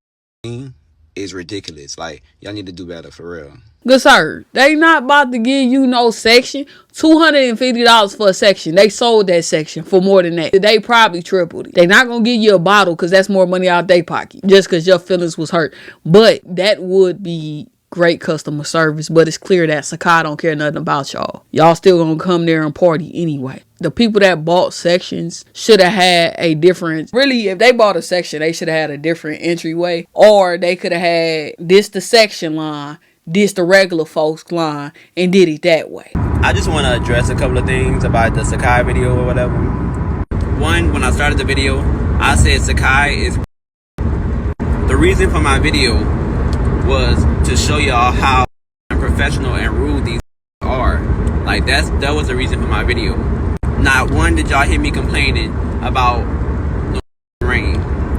the is ridiculous. Like, y'all need to do better for real. Good sir, they not about to give you no section. $250 for a section. They sold that section for more than that. They probably tripled it. They not gonna give you a bottle because that's more money out their pocket just because your feelings was hurt. But that would be great customer service. But it's clear that Sakai don't care nothing about y'all. Y'all still gonna come there and party anyway. The people that bought sections should have had a different, really, if they bought a section, they should have had a different entryway. Or they could have had this the section line, this the regular folks line, and did it that way. I just want to address a couple of things about the Sakai video or whatever. One, when I started the video, I said Sakai is... The reason for my video was to show y'all how unprofessional and rude these are. Like, that was the reason for my video. Not one did y'all hear me complaining about the rain.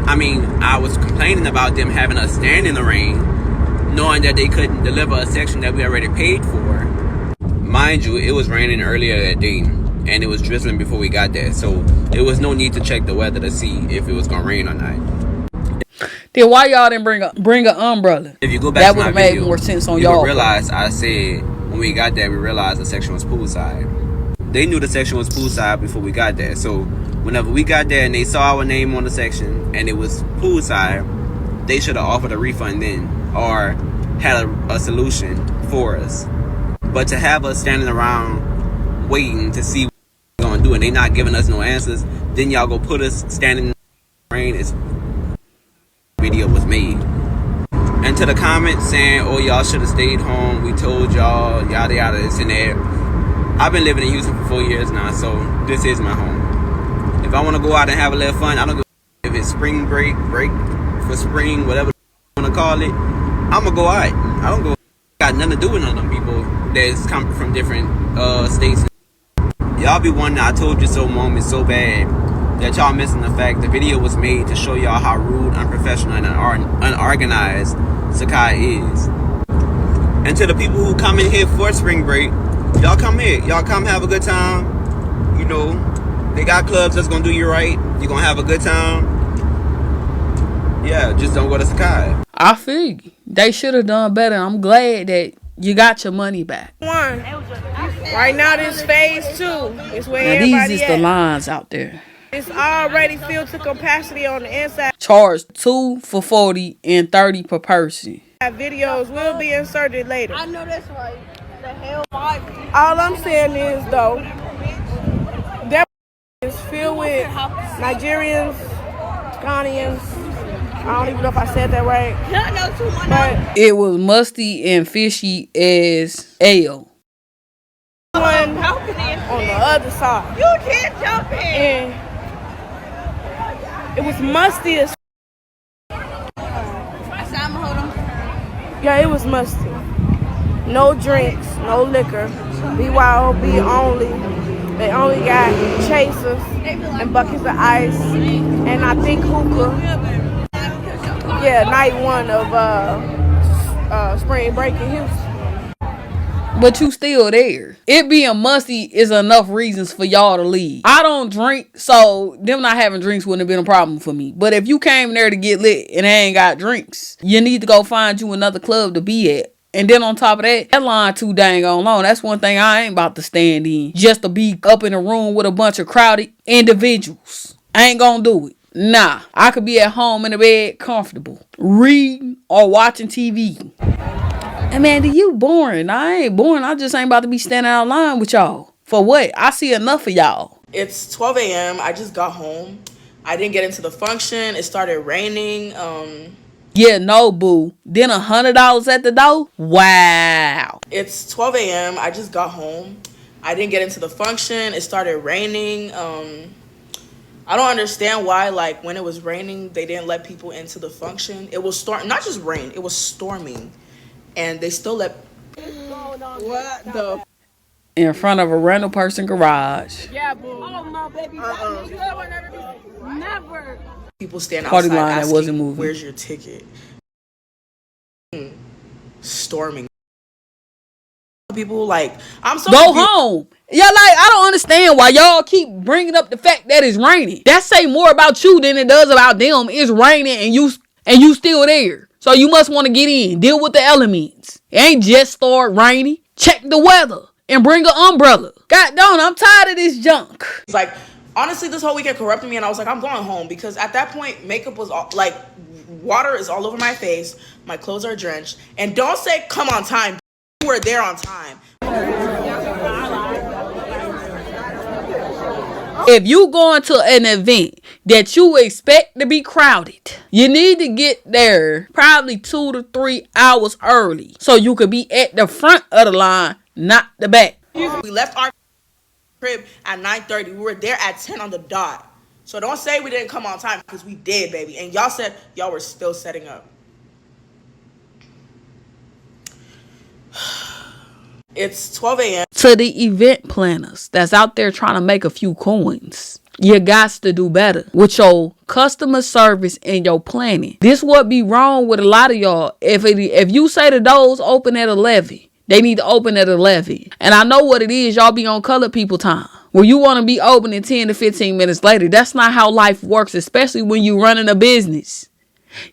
I mean, I was complaining about them having us stand in the rain, knowing that they couldn't deliver a section that we already paid for. Mind you, it was raining earlier that day, and it was drizzling before we got there, so there was no need to check the weather to see if it was gonna rain or not. Then why y'all didn't bring an umbrella? If you go back that to would my have made video, more sense on you y'all. would realize I said when we got there, we realized the section was poolside. They knew the section was poolside before we got there, so whenever we got there and they saw our name on the section and it was poolside, they should have offered a refund then, or had a solution for us. But to have us standing around waiting to see what we're gonna do and they not giving us no answers, then y'all go put us standing in the rain. Is video was made. And to the comments saying, oh, y'all should have stayed home, we told y'all, yada yada, this and that. I've been living in Houston for 4 years now, so this is my home. If I want to go out and have a little fun, I don't give a if it's spring break for spring, whatever you want to call it, I'm going to go out. I don't go, got nothing to do with none of them people that's come from different states. Y'all be wondering, I told you so moments so bad that y'all missing the fact the video was made to show y'all how rude, unprofessional, and unorganized Sakai is. And to the people who come in here for spring break, y'all come here. Y'all come have a good time. You know, they got clubs that's gonna do you right. You're gonna have a good time. Yeah, just don't go to Sakai. I feel you. They should have done better. I'm glad that you got your money back. One. Right now, this phase 2 is where Now everybody these is the lines out there. It's already filled to capacity on the inside. Charge 2 for 40 and 30 per person. Videos will be inserted later. I know that's right. The hell, All I'm saying is, though, that is filled with Nigerians, Ghanaians. I don't even know if I said that right. But it was musty and fishy as ale. One on the other side. You can't jump in. And it was musty as. Yeah, it was musty. No drinks, no liquor. BYOB only. They only got chasers and buckets of ice, and I think hookah. Yeah, night 1 of spring break in Houston. But you still there. It being musty is enough reasons for y'all to leave. I don't drink, so them not having drinks wouldn't have been a problem for me. But if you came there to get lit and they ain't got drinks, you need to go find you another club to be at. And then on top of that, that line too dang on long. That's one thing I ain't about to stand in. Just to be up in a room with a bunch of crowded individuals. I ain't gonna do it. Nah, I could be at home in the bed comfortable, reading or watching TV. Amanda, you boring. I ain't boring. I just ain't about to be standing out of line with y'all. For what? I see enough of y'all. It's 12 a.m. I just got home. I didn't get into the function. It started raining. Yeah, no, boo. Then $100 at the door? Wow. It's 12 a.m. I just got home. I didn't get into the function. It started raining. I don't understand why, like, when it was raining, they didn't let people into the function. It was not just rain, it was storming. And they still let... What the... In front of a rental person garage. Yeah, boo. Oh, no, baby. Never. People stand Party outside line that asking, wasn't moving. where's your ticket? Storming. People like, I'm so Go confused. home. Yeah, like, I don't understand why y'all keep bringing up the fact that it's raining. That say more about you than it does about them. It's raining and you still there. So you must want to get in. Deal with the elements. It ain't just start raining. Check the weather and bring an umbrella. God damn, I'm tired of this junk. It's like, honestly, this whole weekend corrupted me, and I was like, I'm going home, because at that point, makeup was all, like, water is all over my face, my clothes are drenched, and don't say come on time. You were there on time. If you going to an event that you expect to be crowded, you need to get there probably 2 to 3 hours early so you could be at the front of the line, not the back. We left our crib at 9:30. We were there at 10 on the dot. So don't say we didn't come on time, because we did, baby. And y'all said y'all were still setting up. It's 12 a.m. To the event planners that's out there trying to make a few coins, you got to do better with your customer service and your planning. This what be wrong with a lot of y'all. If you say the doors open at 11, they need to open at 11. And I know what it is. Y'all be on colored people time, where you want to be opening 10 to 15 minutes later. That's not how life works, especially when you running a business.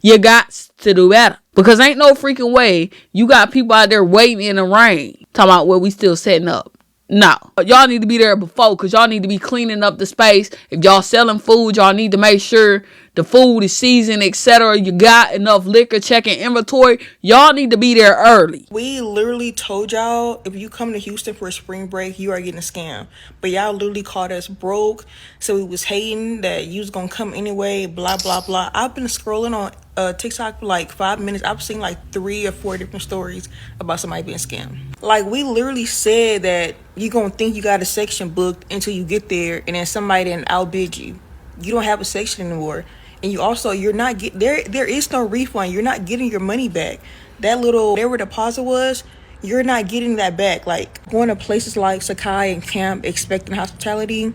You got to do better, because ain't no freaking way you got people out there waiting in the rain talking about where we still setting up. No, y'all need to be there before, because y'all need to be cleaning up the space. If y'all selling food, y'all need to make sure the food is seasoned, etc. You got enough liquor, checking inventory. Y'all need to be there early. We literally told y'all, if you come to Houston for a spring break, you are getting a scam. But y'all literally called us broke, so we was hating that you was gonna come anyway, blah, blah, blah. I've been scrolling on TikTok for like 5 minutes. I've seen like 3 or 4 different stories about somebody being scammed. Like, we literally said that you gonna think you got a section booked until you get there, and then somebody didn't outbid you. You don't have a section anymore. And you're not getting, there is no refund. You're not getting your money back. That little, whatever deposit was, you're not getting that back. Like, going to places like Sakai and Kamp expecting hospitality,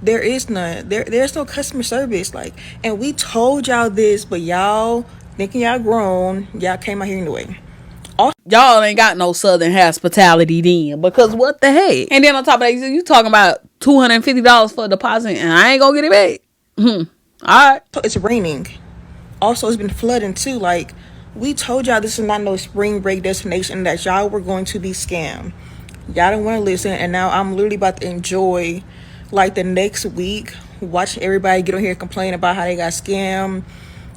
there is none. There's no customer service. Like, and we told y'all this, but y'all thinking y'all grown, y'all came out here anyway. Y'all ain't got no southern hospitality then, because what the heck? And then on top of that, you talking about $250 for a deposit, and I ain't gonna get it back. Alright. So it's raining. Also, it's been flooding too. Like, we told y'all this is not no spring break destination, that y'all were going to be scammed. Y'all didn't want to listen, and now I'm literally about to enjoy, like, the next week, watching everybody get on here and complain about how they got scammed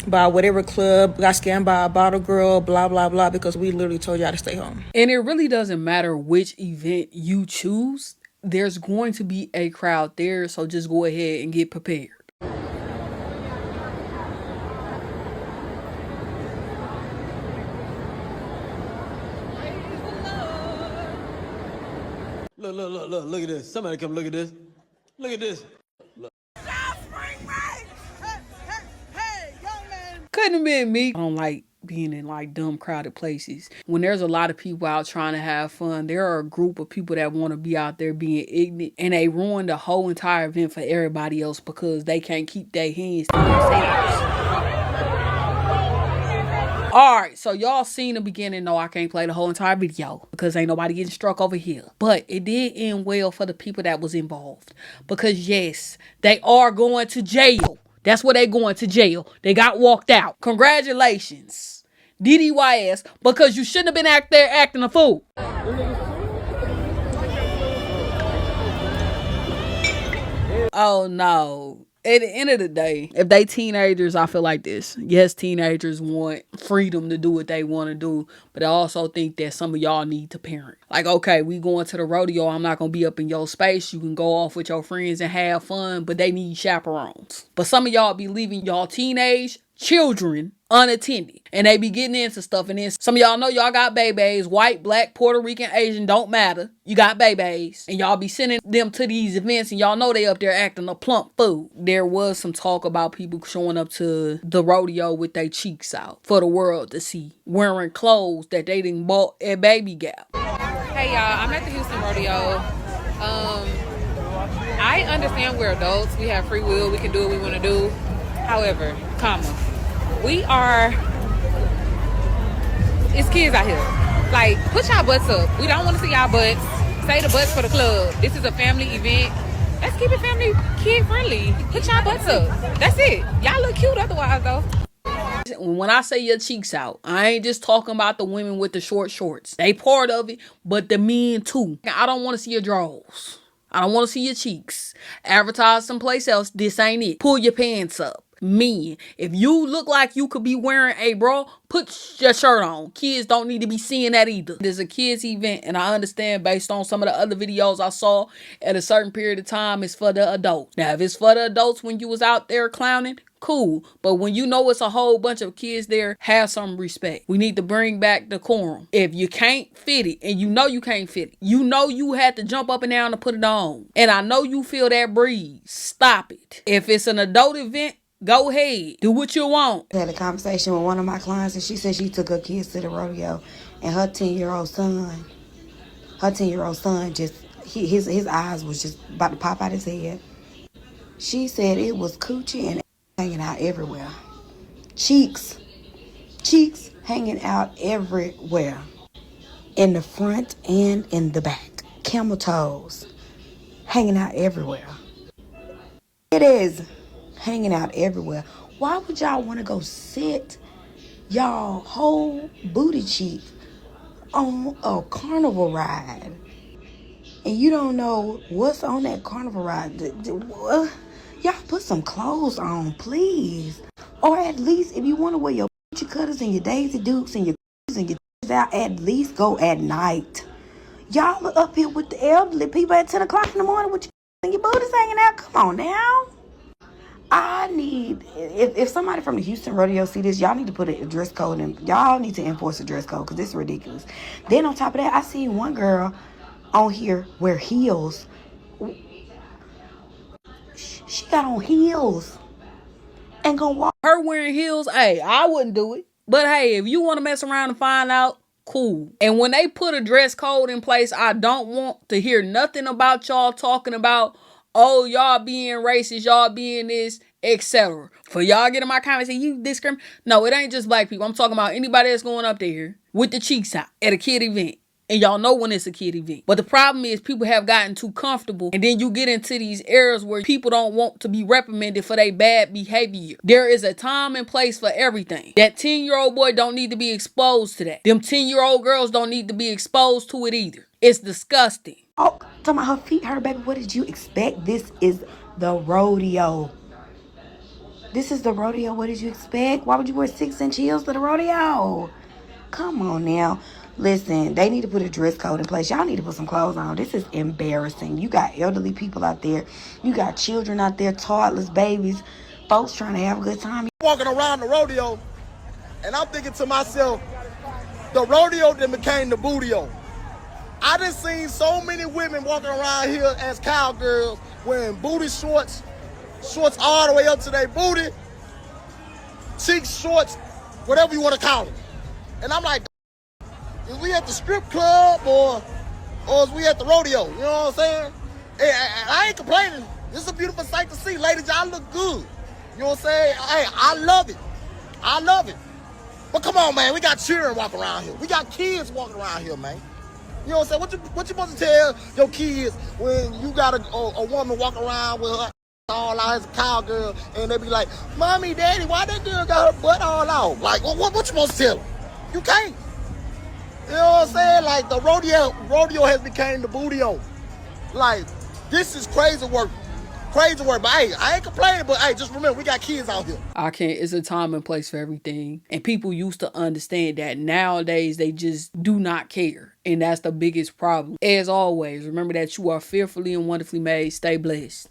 by whatever club, got scammed by a bottle girl, blah, blah, blah, because we literally told y'all to stay home. And it really doesn't matter which event you choose. There's going to be a crowd there, so just go ahead and get prepared. Look at this. Somebody come look at this. Look at this. Look. Couldn't have been me. I don't like being in like dumb crowded places. When there's a lot of people out trying to have fun, there are a group of people that want to be out there being ignorant, and they ruin the whole entire event for everybody else because they can't keep their hands to themselves. Alright, so y'all seen the beginning. No, I can't play the whole entire video because ain't nobody getting struck over here. But it did end well for the people that was involved. Because yes, they are going to jail. That's where they going, to jail. They got walked out. Congratulations. DDYS, because you shouldn't have been out there acting a fool. Oh no. At the end of the day, if they teenagers, I feel like this. Yes, teenagers want freedom to do what they want to do, but I also think that some of y'all need to parent. Like, okay, we going to the rodeo. I'm not going to be up in your space. You can go off with your friends and have fun, but they need chaperones. But some of y'all be leaving y'all teenage children unattended. And they be getting into stuff. And then some of y'all know y'all got babies. White, black, Puerto Rican, Asian, don't matter. You got babies. And y'all be sending them to these events. And y'all know they up there acting a plump fool. There was some talk about people showing up to the rodeo with their cheeks out for the world to see. Wearing clothes that they didn't bought at Baby Gap. Hey y'all, I'm at the Houston Rodeo. I understand we're adults. We have free will. We can do what we want to do. However, it's kids out here. Like, put y'all butts up. We don't want to see y'all butts. Say the butts for the club. This is a family event. Let's keep it family, kid friendly. Put y'all butts up. That's it. Y'all look cute otherwise, though. When I say your cheeks out, I ain't just talking about the women with the short shorts. They part of it, but the men too. I don't want to see your drawers. I don't want to see your cheeks. Advertise someplace else. This ain't it. Pull your pants up. Men, if you look like you could be wearing a bra, put your shirt on. Kids don't need to be seeing that either. There's a kids event, and I understand based on some of the other videos I saw at a certain period of time, it's for the adults. Now, if it's for the adults when you was out there clowning, cool. But when you know it's a whole bunch of kids there, have some respect. We need to bring back decorum. If you can't fit it, and you know you can't fit it, you know you had to jump up and down to put it on, and I know you feel that breeze, stop it. If it's an adult event, go ahead. Do what you want. I had a conversation with one of my clients, and she said she took her kids to the rodeo, and her 10-year-old son just, his eyes was just about to pop out his head. She said it was coochie and hanging out everywhere. Cheeks hanging out everywhere. In the front and in the back. Camel toes hanging out everywhere. It is hanging out everywhere. Why would y'all want to go sit y'all whole booty cheek on a carnival ride and you don't know what's on that carnival ride? Y'all put some clothes on, please. Or at least if you want to wear your picture cutters and your Daisy Dukes and your and your out, at least go at night. Y'all are up here with the elderly people at 10 o'clock in the morning with your booties hanging out. Come on now. I need, if somebody from the Houston Rodeo see this, y'all need to put a dress code in. Y'all need to enforce a dress code because this is ridiculous. Then on top of that, I seen one girl on here wear heels. She got on heels and gonna walk. Her wearing heels, hey, I wouldn't do it. But hey, if you want to mess around and find out, cool. And when they put a dress code in place, I don't want to hear nothing about y'all talking about, oh, y'all being racist, y'all being this, etc. For y'all get in my comments and you discriminate. No, it ain't just black people. I'm talking about anybody that's going up there with the cheeks out at a kid event. And y'all know when it's a kid event. But the problem is people have gotten too comfortable. And then you get into these areas where people don't want to be reprimanded for their bad behavior. There is a time and place for everything. That 10-year-old boy don't need to be exposed to that. Them 10-year-old girls don't need to be exposed to it either. It's disgusting. Oh, talking about her feet hurt, baby. What did you expect? This is the rodeo. This is the rodeo. What did you expect? Why would you wear 6-inch heels to the rodeo? Come on now. Listen, they need to put a dress code in place. Y'all need to put some clothes on. This is embarrassing. You got elderly people out there. You got children out there, toddlers, babies, folks trying to have a good time. Walking around the rodeo, and I'm thinking to myself, the rodeo then became the bootio. I done seen so many women walking around here as cowgirls wearing booty shorts all the way up to their booty, cheek shorts, whatever you want to call it. And I'm like, is we at the strip club or is we at the rodeo? You know what I'm saying? And I ain't complaining. This is a beautiful sight to see. Ladies, y'all look good. You know what I'm saying? Hey, I love it. I love it. But come on, man. We got children walking around here. We got kids walking around here, man. You know what I'm saying? What you supposed to tell your kids when you got a woman walking around with her all out as a cowgirl and they be like, Mommy, Daddy, why that girl got her butt all out? Like, what you supposed to tell them? You can't. You know what I'm saying? Like, the rodeo has become the bootio. Like, this is crazy work. Crazy work. But hey, I ain't complaining, but hey, just remember, we got kids out here. It's a time and place for everything. And people used to understand that. Nowadays, they just do not care. And that's the biggest problem. As always, remember that you are fearfully and wonderfully made. Stay blessed.